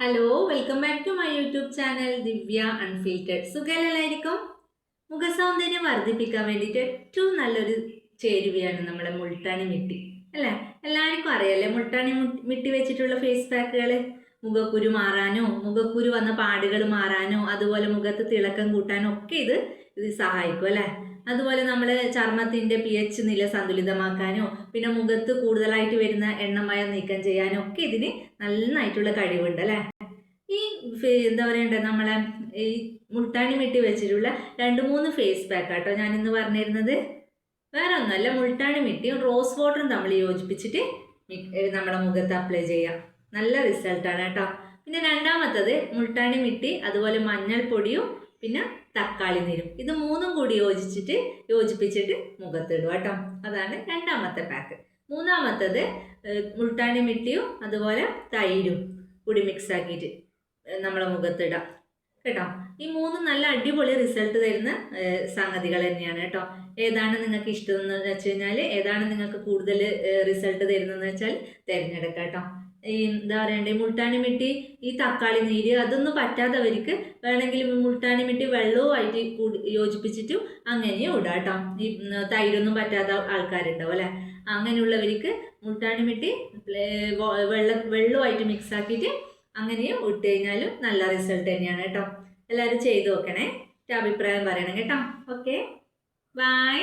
Hello, welcome back to my YouTube channel Divya unfiltered. സുഖമല്ലായിരിക്കും. മുഖസൗന്ദര്യം വർദ്ധിപ്പിക്കാൻ വേണ്ടിയിട്ട് ഏറ്റവും നല്ലൊരു ചേരുവയാണ് നമ്മുടെ മുൾട്ടാണി മിട്ടി അല്ലേ? എല്ലാവർക്കും അറിയാലേ മുൾട്ടാണി മിട്ടി വെച്ചിട്ടുള്ള ഫേസ് പാക്കുകൾ. മുഖക്കുരു മാറാനോ മുഖക്കുരു വന്ന പാടുകൾ മാറാനോ അതുപോലെ മുഖത്ത് തിളക്കം കൂട്ടാനോ ഒക്കെ ഇത് സഹായിക്കും അല്ലേ? അതുപോലെ നമ്മൾ ചർമ്മത്തിൻ്റെ pH നില സന്തുലിതമാക്കാനോ പിന്നെ മുഖത്ത് കൂടുതലായിട്ട് വരുന്ന എണ്ണമയം നീക്കം ചെയ്യാനോ ഒക്കെ ഇതിന് നന്നായിട്ടുള്ള കഴിവുണ്ട് അല്ലേ? ഈ എന്താ പറയണ്ടേ നമ്മളെ ഈ മുൾട്ടാണി മിട്ടി വെച്ചിട്ടുള്ള 2-3 ഫേസ് പാക്ക് ആട്ടോ ഞാനിന്ന് പറഞ്ഞിരുന്നത്. വേറെ ഒന്നുമല്ല, മുൾട്ടാണി മിട്ടിയും റോസ് വാട്ടറും തമ്മിൽ യോജിപ്പിച്ചിട്ട് നമ്മുടെ മുഖത്ത് അപ്ലൈ ചെയ്യാം. നല്ല റിസൾട്ടാണ് കേട്ടോ. പിന്നെ രണ്ടാമത്തത് മുൾട്ടാണി മിട്ടി അതുപോലെ മഞ്ഞൾപ്പൊടിയും പിന്നെ തക്കാളി നീരും, ഇത് മൂന്നും കൂടി യോജിപ്പിച്ചിട്ട് മുഖത്തിടുക കേട്ടോ. അതാണ് രണ്ടാമത്തെ പാക്ക്. മൂന്നാമത്തത് മുൾട്ടാണി മിട്ടിയും അതുപോലെ തൈരും കൂടി മിക്സ് ആക്കിയിട്ട് നമ്മളെ മുഖത്തിടാം കേട്ടോ. ഈ മൂന്നും നല്ല അടിപൊളി റിസൾട്ട് തരുന്ന സംഗതികൾ തന്നെയാണ് കേട്ടോ. ഏതാണ് നിങ്ങൾക്ക് ഇഷ്ടം എന്ന് വെച്ച് കഴിഞ്ഞാൽ, ഏതാണ് നിങ്ങൾക്ക് കൂടുതൽ റിസൾട്ട് തരുന്നതെന്ന് വെച്ചാൽ തിരഞ്ഞെടുക്കാം കേട്ടോ. ഈ എന്താ പറയണ്ടേ മുൾട്ടാണി മിട്ടി ഈ തക്കാളി നീര് അതൊന്നും പറ്റാത്തവർക്ക് വേണമെങ്കിൽ മുൾട്ടാണി മിട്ടി വെള്ളവുമായിട്ട് യോജിപ്പിച്ചിട്ടും അങ്ങനെയും ഇടാം കേട്ടോ. ഈ തൈരൊന്നും പറ്റാത്ത ആൾക്കാരുണ്ടാവും അല്ലേ? അങ്ങനെയുള്ളവർക്ക് മുൾട്ടാണി മിട്ടി വെള്ളവുമായിട്ട് മിക്സ് ആക്കിയിട്ട് അങ്ങനെയും ഇട്ട് കഴിഞ്ഞാലും നല്ല റിസൾട്ട് തന്നെയാണ് കേട്ടോ. എല്ലാവരും ചെയ്ത് നോക്കണേ, അഭിപ്രായം പറയണം കേട്ടോ. Okay, by.